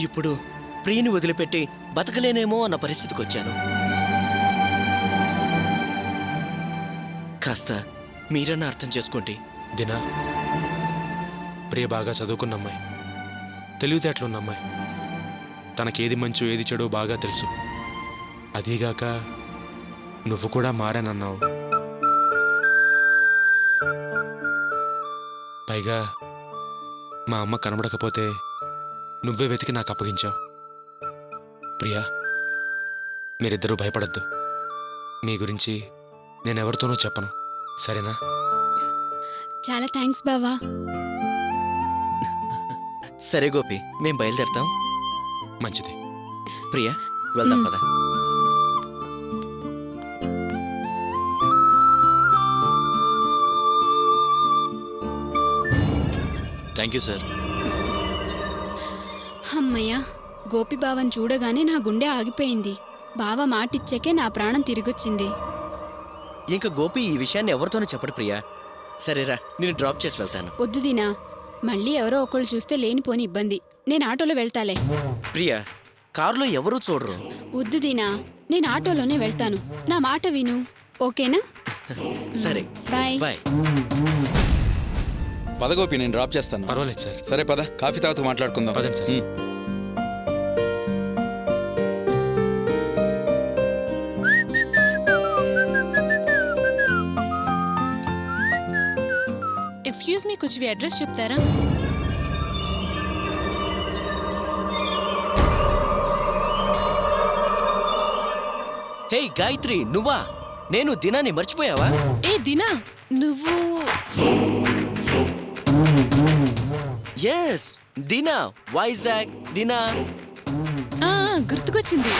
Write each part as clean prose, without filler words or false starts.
ఇప్పుడు ప్రియని వదిలిపెట్టి బతకలేనేమో అన్న పరిస్థితికి వచ్చాను. కాస్త మీరన్నా అర్థం చేసుకోండి. దినా, ప్రియ బాగా చదువుకున్న అమ్మాయి, తెలివితేటలున్న అమ్మాయి. తనకేది మంచో ఏది చెడో బాగా తెలుసు. అదీగాక నువ్వు కూడా మారానన్నావు. పైగా మా అమ్మ కనబడకపోతే నువ్వే వెతికి నాకు అప్పగించావు. ప్రియా, మీరిద్దరూ భయపడద్దు. మీ గురించి నేనెవరితోనూ చెప్పను, సరేనా? చాలా థ్యాంక్స్ బావా. సరే గోపి, మేం బయలుదేరతాం. మంచిది. ప్రియా, వెళ్దాం పద. Thank you sir. అమ్మయ్యా, గోపి బావని చూడగానే నా గుండె ఆగిపోయింది. బావ మాటిచ్చాకే నా ప్రాణం తిరిగొచ్చింది. ఇంకా గోపి ఈ విషయాన్ని ఎవరితోనూ చెప్పడు ప్రియా. సరేరా, నేను డ్రాప్ చేసి వెళ్తాను. వద్దు దీనా, మళ్ళీ ఎవరో ఒకళ్ళు చూస్తే లేనిపోని ఇబ్బంది. నేను ఆటోలో వెళ్తాలే. ప్రియా, కారులో ఎవరూ చూడరు. వద్దు దీనా, నేను ఆటోలోనే వెళ్తాను. నా మాట విను, ఓకేనా? సరే, బాయ్. బాయ్. పద గోపి, నేను డ్రాప్ చేస్తాను. పర్వాలేదు సార్. సరే పద, కాఫీ తాగుతూ మాట్లాడుకుందాం. పదండి సార్. ఎక్స్క్యూజ్ మీ, కొంచెం అడ్రస్ చెప్తారా? హే గాయత్రి, నువ్వా? నేను దినాన్ని మర్చిపోయావా? ఏ దినా, నువ్వు? ఎస్, దినా, వైజాగ్ దినా. గుర్తుకొచ్చింది.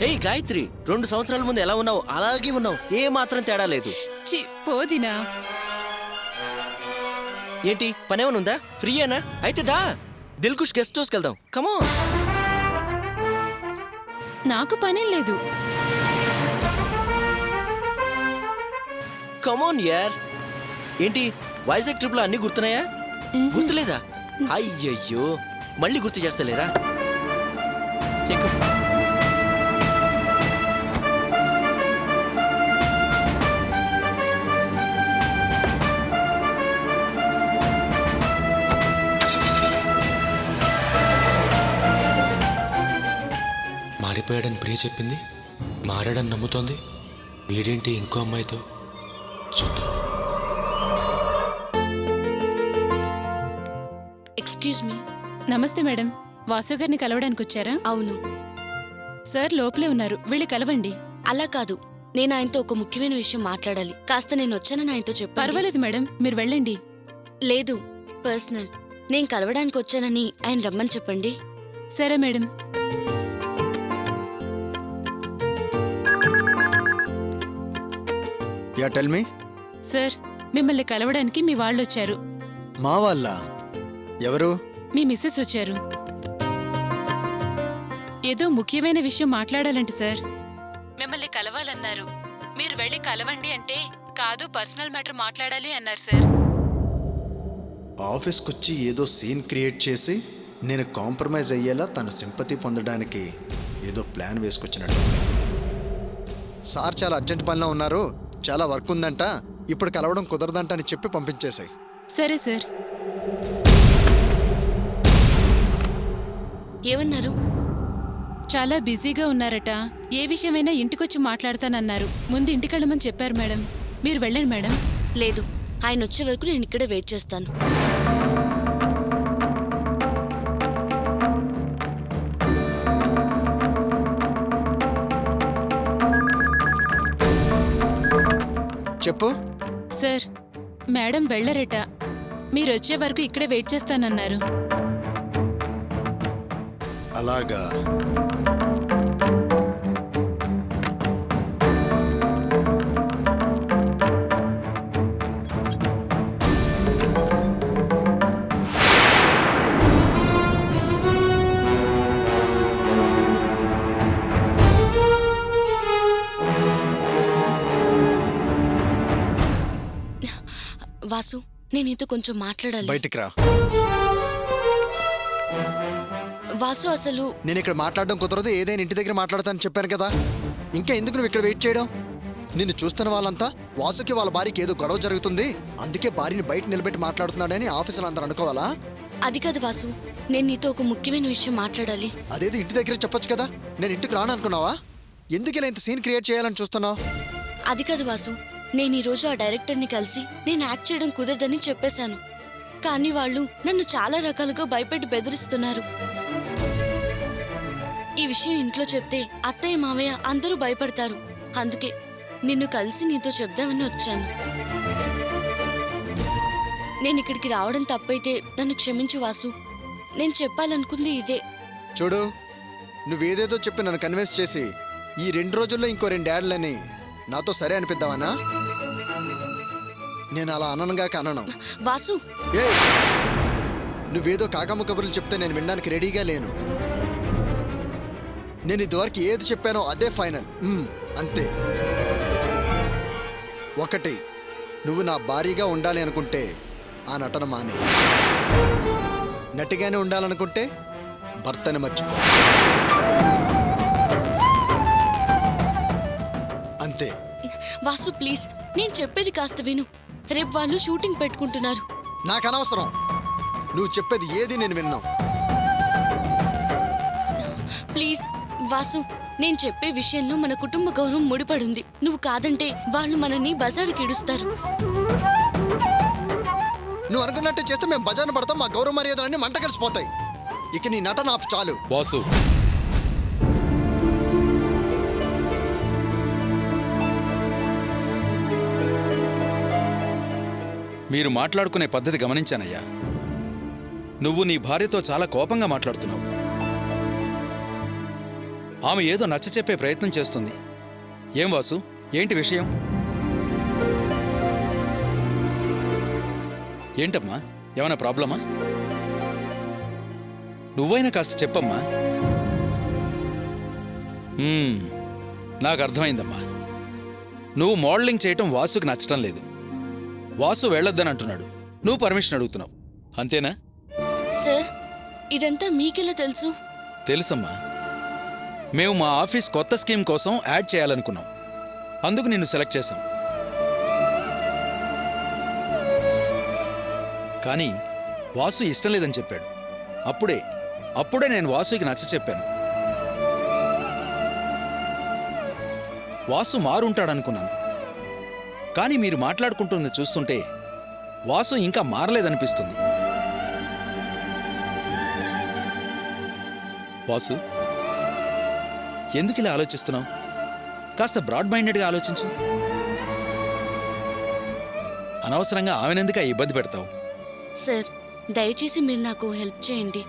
హే గాయత్రి, 2 సంవత్సరాల ముందు ఎలా ఉన్నావు అలాగే ఉన్నావు, ఏ మాత్రం తేడా లేదు. పోదినా. ఏంటి, పనేమనుందా? ఫ్రీయేనా? అయితే దా, దిల్కుష్ గెస్ట్ హౌస్కి వెళ్దాం. కమోన్. నాకు పనేం లేదు. కమోన్ యార్. ఏంటి, వైజాగ్ ట్రిప్ లో అన్ని గుర్తున్నాయా? గుర్తులేదా? అయ్యయ్యో, మళ్ళీ గుర్తు చేస్తలేరా? ఎక్కు. మారిపోయాడని ప్రియ చెప్పింది, మారాడని నమ్ముతోంది. వీడేంటి ఇంకో అమ్మాయితో? చూద్దాం. Excuse me. నమస్తే మేడం, వాసు గారిని కలవడానికి వచ్చారా? అవును సార్, లోపలే ఉన్నారు, వెళ్ళి కలవండి. అలా కాదు, నేను ఆయనతో ఒక ముఖ్యమైన విషయం మాట్లాడాలి. కాస్త నేను వచ్చానని ఆయనతో చెప్పాను. పర్వాలేదు మేడం, మీరు వెళ్ళండి. లేదు, పర్సనల్. నేను కలవడానికి వచ్చానని ఆయన రమ్మని చెప్పండి. సరే madam. Yeah tell me. Sir, మిమ్మల్ని కలవడానికి మీ వాళ్ళు వచ్చారు. మా వాళ్ళ? ఎవరు? మీ మిస్సెస్ వచ్చారు. ఏదో ముఖ్యమైన విషయం మాట్లాడాలంట సార్. మిమ్మల్ని కలవాలన్నారు. మీరు వెళ్ళి కలవండి అంటే కాదు, పర్సనల్ మ్యాటర్ మాట్లాడాలి అన్నారు సార్. ఆఫీస్కి వచ్చి ఏదో సీన్ క్రియేట్ చేసి నేను కాంప్రమైజ్ అయ్యేలా తన సింపతి పొందడానికి ఏదో ప్లాన్ వేసుకొచ్చినట్టు. సార్ చాలా అర్జెంట్ పనిలో ఉన్నారు, చాలా వర్క్ ఉందంట, ఇప్పుడు కలవడం కుదరదంట అని చెప్పి పంపించేశాయి. సరే సార్. ఏమన్నారు? చాలా బిజీగా ఉన్నారట, ఏ విషయమైనా ఇంటికొచ్చి మాట్లాడతానన్నారు. ముందు ఇంటికెళ్ళమని చెప్పారు మేడం. మీరు వెళ్ళండి మేడం. లేదు, ఆయన వచ్చే వరకు నేను ఇక్కడే వెయిట్ చేస్తాను. చెప్పు. సార్, మేడం వెళ్ళరట, మీరు వచ్చే వరకు ఇక్కడే వెయిట్ చేస్తానన్నారు. అలాగా? వాసు, నేను నీతో కొంచెం మాట్లాడాలి. బయటికి రా. వాసు అసలు నేను ఇక్కడ మాట్లాడడం కుదరదు, ఏదైనా ఇంటి దగ్గర మాట్లాడతానని చెప్పాను కదా. ఇంకా ఎందుకు నువ్వు ఇక్కడ వెయిట్ చేయడం? నిన్ను చూస్తున్న వాళ్ళంతా వాసుకి వాళ్ళ భార్యకి ఏదో గొడవ జరుగుతుంది, అందుకే భార్యని బయట నిలబెట్టి మాట్లాడుతున్నాడని ఆఫీసులో అందరూ అనుకోవాలా? అది కాదు వాసు, నేను నీతో ఒక ముఖ్యమైన విషయం మాట్లాడాలి. అదేదో ఇంటి దగ్గర చెప్పొచ్చు కదా. నేను ఇంటికి రాను అనుకున్నావా? ఎందుకు ఇలా ఇంత సీన్ క్రియేట్ చేయాలని చూస్తున్నావు? అది కాదు వాసు, నేను ఈరోజు ఆ డైరెక్టర్ని కలిసి నేను యాక్ట్ చేయడం కుదరదని చెప్పేశాను. కానీ వాళ్ళు నన్ను చాలా రకాలుగా భయపెట్టి బెదిరిస్తున్నారు. ఈ విషయం ఇంట్లో చెప్తే అత్తయ్య మామయ్య అందరూ భయపడతారు. అందుకే నిన్ను కలిసి నీతో చెప్దామని వచ్చాను. నేను ఇక్కడికి రావడం తప్పైతే నన్ను క్షమించు వాసు. నేను చెప్పాలనుకుంది ఇదే. చూడు, నువ్వేదేదో చెప్పి నన్ను కన్విన్స్ చేసి ఈ 2 రోజుల్లో ఇంకో 2 యాడ్లని నాతో సరే అనిపిద్దామనా? నేను అలా అననుగా అనను. వాసు, ఏయ్! నువ్వేదో కాకమ్మ కబుర్లు చెప్తే నేను వినడానికి రెడీగా లేను. నేను ఇదివరకు ఏది చెప్పానో అదే ఫైనల్. అంతే. 1, నువ్వు నా భారీగా ఉండాలి అనుకుంటే ఆ నటన మానే. నటిగానే ఉండాలనుకుంటే భర్తని మర్చిపో. అంతే. వాసు ప్లీజ్, నేను చెప్పేది కాస్త విను. రేపు వాళ్ళు షూటింగ్ పెట్టుకుంటున్నారు. నాకు అనవసరం. నువ్వు చెప్పేది ఏది నేను విన్నాం. ప్లీజ్ వాసు, నేను చెప్పే విషయంలో మన కుటుంబ గౌరవం ముడిపడుంది. నువ్వు కాదంటే వాళ్ళు మనల్ని బజారుకి ఇడుస్తారు. నువ్వు అనుకున్నట్టే చేస్తే మేము బజార్న పడతాం. మా గౌరవ మర్యాదలన్నీ మంట కలిసిపోతాయి. ఇక నీ నటన ఆపు చాలు. వాసు, మీరు మాట్లాడుకునే పద్ధతి గమనించానయ్యా. నువ్వు నీ భార్యతో చాలా కోపంగా మాట్లాడుతున్నావు. ఆమె ఏదో నచ్చ చెప్పే ప్రయత్నం చేస్తుంది. ఏం వాసు, ఏంటి విషయం? ఏంటమ్మా, ఏమైనా ప్రాబ్లమా? నువ్వైనా కాస్త చెప్పమ్మా. నాకు అర్థమైందమ్మా. నువ్వు మోడలింగ్ చేయటం వాసుకి నచ్చటం లేదు. వాసు వెళ్ళొద్దని అంటున్నాడు, నువ్వు పర్మిషన్ అడుగుతున్నావు, అంతేనా? సార్, ఇదంతా మీకెలా తెలుసు? తెలుసమ్మా. మేము మా ఆఫీస్ కొత్త స్కీమ్ కోసం యాడ్ చేయాలనుకున్నాం, అందుకు నిన్ను సెలెక్ట్ చేశాం. కానీ వాసు ఇష్టం లేదని చెప్పాడు. అప్పుడే నేను వాసుకి నచ్చ చెప్పాను. వాసు మారుంటాడనుకున్నాను. కానీ మీరు మాట్లాడుకుంటున్నది చూస్తుంటే వాసు ఇంకా మారలేదనిపిస్తుంది. వాసు, ఎందుకు ఇలా ఆలోచిస్తున్నావు? కాస్త బ్రాడ్ మైండెడ్గా ఆలోచించు. అనవసరంగా ఆమెనెందుకు ఇబ్బంది పెడతావు? సార్, దయచేసి మీరు నాకు హెల్ప్ చేయండి.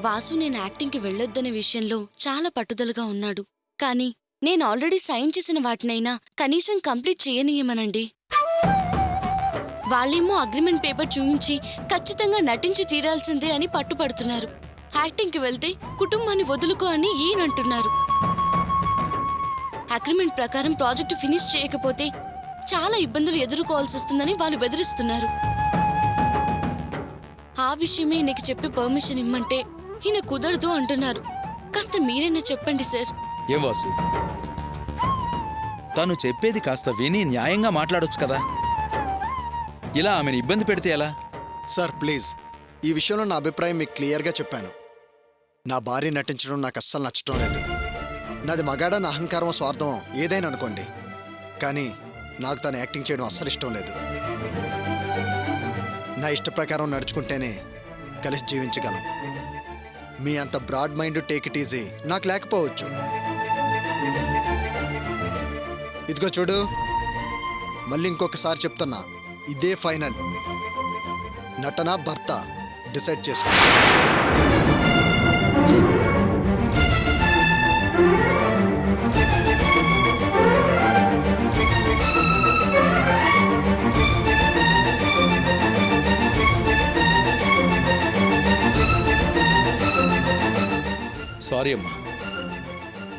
వాసు నేను యాక్టింగ్కి వెళ్ళొద్దనే విషయంలో చాలా పట్టుదలగా ఉన్నాడు. కానీ నేను ఆల్రెడీ సైన్ చేసిన వాటినైనా కనీసం కంప్లీట్ చేయనీయమనండి. వాళ్ళేమో అగ్రిమెంట్ పేపర్ చూపించి ఖచ్చితంగా నటించి తీరాల్సిందే అని పట్టుపడుతున్నారు. యాక్టింగ్కి వెళ్తే కుటుంబాన్ని వదులుకో అని ఈయనంటున్నారు. అగ్రిమెంట్ ప్రకారం ప్రాజెక్టు ఫినిష్ చేయకపోతే చాలా ఇబ్బందులు ఎదుర్కోవాల్సి వస్తుందని వాళ్ళు బెదిరిస్తున్నారు. ఆ విషయమే నీకు చెప్పి పర్మిషన్ ఇమ్మంటే ఈయన కుదరదు అంటున్నారు. కాస్త మీరైనా చెప్పండి సార్. ఏం వాసు, తను చెప్పేది కాస్త విని న్యాయంగా మాట్లాడొచ్చు కదా. ఇలా ఆమెను ఇబ్బంది పెడితే ఎలా? సార్ ప్లీజ్, ఈ విషయంలో నా అభిప్రాయం మీకు క్లియర్గా చెప్పాను. నా భార్య నటించడం నాకు అస్సలు నచ్చటం లేదు. నాది మగాడని అహంకారం స్వార్థం ఏదైనా అనుకోండి, కానీ నాకు తను యాక్టింగ్ చేయడం అస్సలు ఇష్టం లేదు. నా ఇష్ట ప్రకారం నడుచుకుంటేనే కలిసి జీవించగలం. మీ అంత broad mind take it easy నాకు లేకపోవచ్చు. ఇదిగో చూడు, మళ్ళీ ఇంకొకసారి చెప్తున్నా, ఇదే ఫైనల్. నటన భర్త డిసైడ్ చేసుకో. సారీ అమ్మా,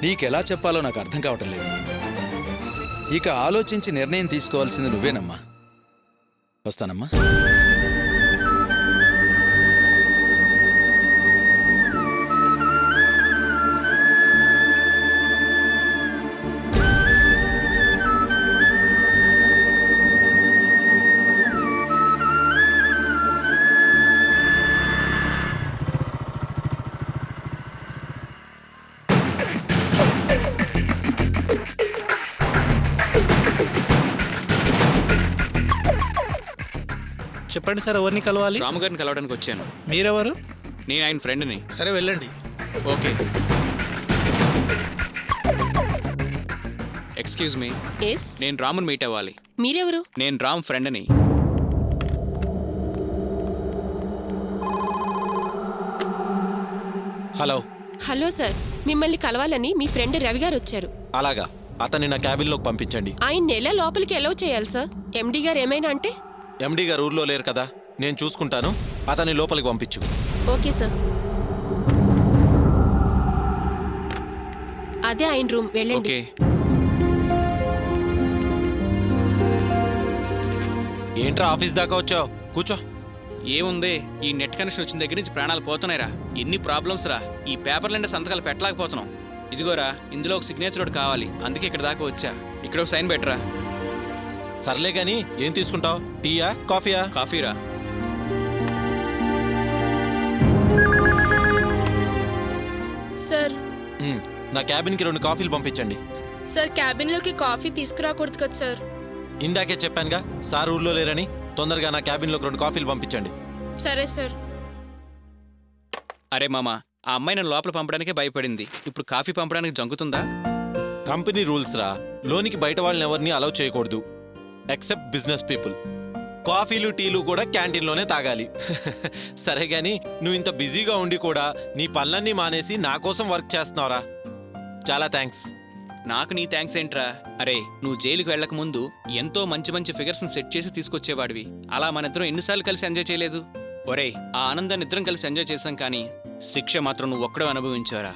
నీకెలా చెప్పాలో నాకు అర్థం కావటం లేదు. ఇక ఆలోచించి నిర్ణయం తీసుకోవాల్సింది నువ్వేనమ్మా. వస్తానమ్మా. చెప్పండి సార్, ఎవరిని కలవాలి? రాము గారిని కలవడానికి వచ్చాను. మీరెవరు? నేను ఆయన ఫ్రెండ్ని. సరే వెళ్ళండి. ఓకే. ఎక్స్క్యూజ్ మీ, ఎస్, నేను రాముని మీట్ అవ్వాలి. మీరెవరు? నేను రామ్ ఫ్రెండ్ని. హలో. హలో సార్, మిమ్మల్ని కలవాలని మీ ఫ్రెండ్ రవి గారు వచ్చారు. అలాగా, అతన్ని నా క్యాబిన్లోకి పంపించండి. ఆయన నెల లోపలికి ఎలవ్ చేయాలి సార్. ఎండి గారు ఏమైనా అంటే? ఎండీ గారు ఊర్లో లేరు కదా, నేను చూసుకుంటాను. అతన్ని లోపలికి పంపించు. Okay sir. అదే ఆయన రూమ్, వెళ్ళండి. ఓకే. ఏంట్రా ఆఫీస్ దాకా వచ్చావు? కూర్చో. ఏముంది, ఈ నెట్ కనెక్షన్ వచ్చిన దగ్గర నుంచి ప్రాణాలు పోతున్నాయిరా. ఎన్ని ప్రాబ్లమ్స్ రా. ఈ పేపర్లంటే సంతకాలు పెట్టలేకపోతున్నాం. ఇదిగోరా, ఇందులో ఒక సిగ్నేచర్ ఒకటి కావాలి, అందుకే ఇక్కడ దాకా వచ్చా. ఇక్కడ ఒక సైన్ పెట్టరా. సర్లే గాని ఏం తీసుకుంటావు? టీయా, కాఫీయా? కాఫీరా. సార్ నా క్యాబిన్కి 2 కాఫీలు పంపించండి. సార్ క్యాబిన్లోకి కాఫీ తీసుకురాకూడదు కదా సార్. ఇందాకే చెప్పానుగా సార్ ఊర్లో లేరని. తొందరగా నా క్యాబిన్లోకి 2 కాఫీలు పంపించండి. సరే సార్. అరే మామ, ఆ అమ్మాయి నన్ను లోపల పంపడానికే భయపడింది. ఇప్పుడు కాఫీ పంపడానికి జంకుతుందా? కంపెనీ రూల్స్ రా. లోనికి బయట వాళ్ళని ఎవరిని అలౌ చేయకూడదు, ఎక్సెప్ట్ బిజినెస్ పీపుల్. కాఫీలు టీలు కూడా క్యాంటీన్లోనే తాగాలి. సరే గాని నువ్వు ఇంత బిజీగా ఉండి కూడా నీ పనులన్నీ మానేసి నా కోసం వర్క్ చేస్తున్నావురా. చాలా థ్యాంక్స్. నాకు నీ థ్యాంక్స్ ఏంట్రా. అరే, నువ్వు జైలుకి వెళ్ళక ముందు ఎంతో మంచి మంచి ఫిగర్స్ని సెట్ చేసి తీసుకొచ్చేవాడివి. అలా మన ఇద్దరం ఎన్నిసార్లు కలిసి ఎంజాయ్ చేయలేదు? ఒరే, ఆ ఆనందాన్ని ఇద్దరం కలిసి ఎంజాయ్ చేశాం, కానీ శిక్ష మాత్రం నువ్వు ఒక్కడే అనుభవించావురా.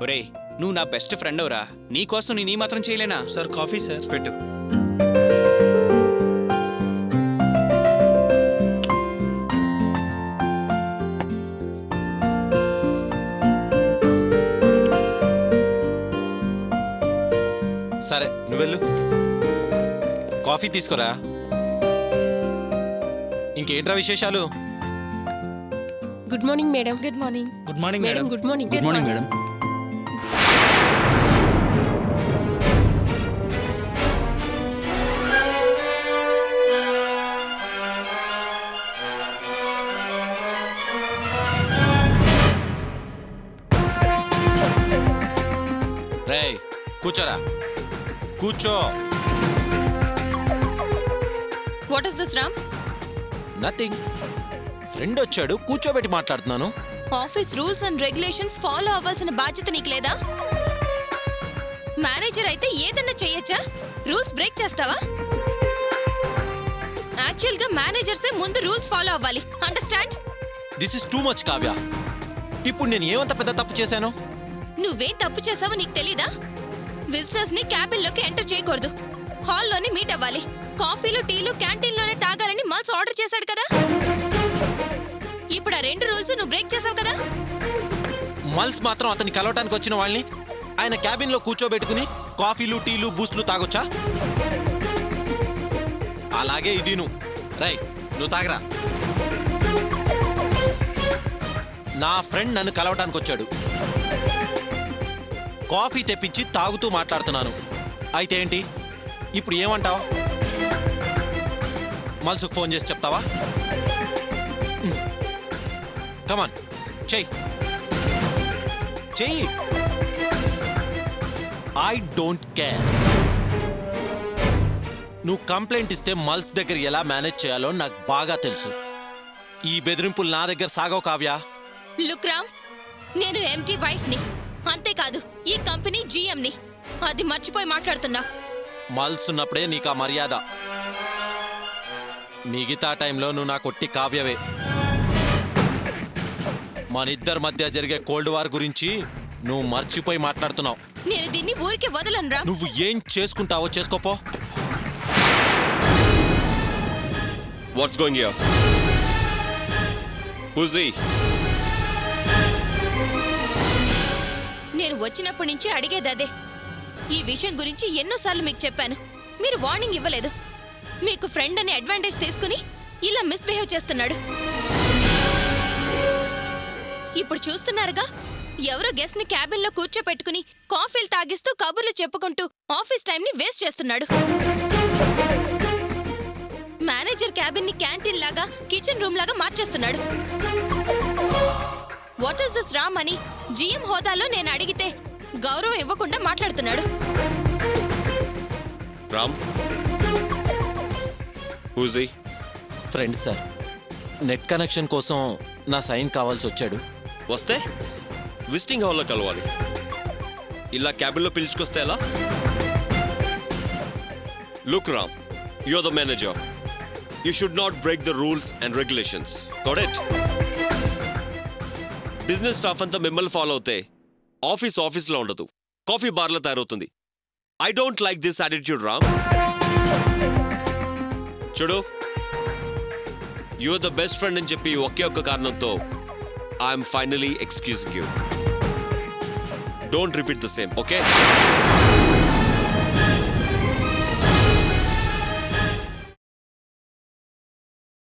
ఒరే, నువ్వు నా బెస్ట్ ఫ్రెండ్ అవరా. నీ కోసం నేను ఈ మాత్రం చేయలేనా? Sir coffee sir. పెట్టు. సరే నువ్వు వెళ్ళు, కాఫీ తీసుకురా. ఇంకేంట్రా విశేషాలు? Good morning madam. Good morning. Good morning madam, madam. Good morning. Good morning madam. రేయ్ కూర్చోరా, కూర్చో. What is this Ram? Nothing. Friend వచ్చాడు, కూర్చోబెట్టి మాట్లాడుతున్నాను. Office rules and regulations follow అవ్వాల్సిన బాధ్యత నీకు లేదా? మేనేజర్ అయితే ఏదన్నా చెయ్యొచ్చా? రూల్స్ బ్రేక్ చేస్తావా? యాక్చువల్ గా మేనేజర్సే ముందు రూల్స్ ఫాలో అవ్వాలి. Understand? This is too much Kavya. ఇప్పుడు నేను ఏమంత పెద్ద తప్పు చేశాను? నువ్వేం తప్పు చేసావో నీకు తెలీదా? విజిటర్స్ ని క్యాబిన్ లోకి ఎంటర్ చేయకూడదు, హాల్లోనే మీట్ అవ్వాలి. కాఫీలు టీలు క్యాంటీన్ లోనే తాగాలని మల్స్ ఆర్డర్ చేశాడు కదా. ఇప్పుడు ఆ 2 రూల్స్ నువ్వు బ్రేక్ చేసావు కదా. మల్స్ మాత్రం అతన్ని కలవటానికి వచ్చిన వాళ్ళని ఆయన క్యాబిన్ లో కూర్చోబెట్టుకుని కాఫీలు టీలు బూస్ట్లు తాగొచ్చా? అలాగే ఇది నువ్వు తాగరా. నా ఫ్రెండ్ నన్ను కలవటానికి వచ్చాడు, కాఫీ తెప్పించి తాగుతూ మాట్లాడుతున్నాను. అయితే ఏంటి ఇప్పుడు? ఏమంటావు? మల్సుకు ఫోన్ చేసి చెప్తావా? కమాన్, చెయ్యి. I don't care. నువ్వు కంప్లైంట్ ఇస్తే మల్స్ దగ్గర ఎలా మేనేజ్ చేయాలో నాకు బాగా తెలుసు. ఈ బెదిరింపులు నా దగ్గర సాగవు కావ్య. లుక్ రామ్, నేను ఎంటీ వైఫ్ ని, అంతేకాదు ఈ కంపెనీ జీఎం ని. అది మర్చిపోయి మాట్లాడుతున్నా. మల్స్ ఉన్నప్పుడే నీకు ఆ మర్యాద. మిగతా టైంలో నువ్వు నా కొట్టి కావ్యవే. మనిద్దరి మధ్య జరిగే కోల్డ్ వార్ గురించి నువ్వు మర్చిపోయి మాట్లాడుతున్నావు. నేను దీన్ని ఊరికి వదలను రా. నువ్వు ఏం చేసుకుంటావో చేసుకోపో. What's going here? Who's he? నేను వచ్చినప్పటి నుంచి అడిగేది అదే. ఈ విషయం గురించి ఎన్నోసార్లు మీకు చెప్పాను, మీరు వార్నింగ్ ఇవ్వలేదు. మీకు ఫ్రెండ్ అని అడ్వాంటేజ్ తీసుకుని ఇలా మిస్బిహేవ్ చేస్తున్నాడు. ఇప్పుడు చూస్తున్నారుగా, ఎవరో గెస్ట్ ని క్యాబిన్ లో కూర్చోపెట్టుకుని కాఫీలు తాగిస్తూ కబుర్లు చెప్పుకుంటూ ఆఫీస్ టైం ని వేస్ట్ చేస్తున్నాడు. మేనేజర్ క్యాబిన్ ని క్యాంటీన్ లాగా కిచెన్ రూమ్ లాగా మార్చేస్తున్నాడు. వాట్ ఇస్ దిస్ రామ్ అని జీఎం హోదాలో నేను అడిగితే గౌరవం ఇవ్వకుండా మాట్లాడుతున్నాడు. Ram, హూజీ? Friend sir, net connection కోసం నా సైన్ కావాల్సి వచ్చాడు. వస్తే విజిటింగ్ హాల్లో కలవాలి. ఇలా క్యాబిన్లో పిలుచుకొస్తే ఎలా? Look Ram, you're the manager. You should not break the rules and regulations. Got it? Business staff అంతా మిమ్మల్ని ఫాలో అవుతే ఆఫీస్లో ఉండదు, కాఫీ బార్లో తయారవుతుంది. I don't like this attitude Ram. చూడు, యూఆర్ ద బెస్ట్ ఫ్రెండ్ అని చెప్పి ఒకే ఒక్క కారణంతో I'm finally excusing you. Don't repeat the same, okay?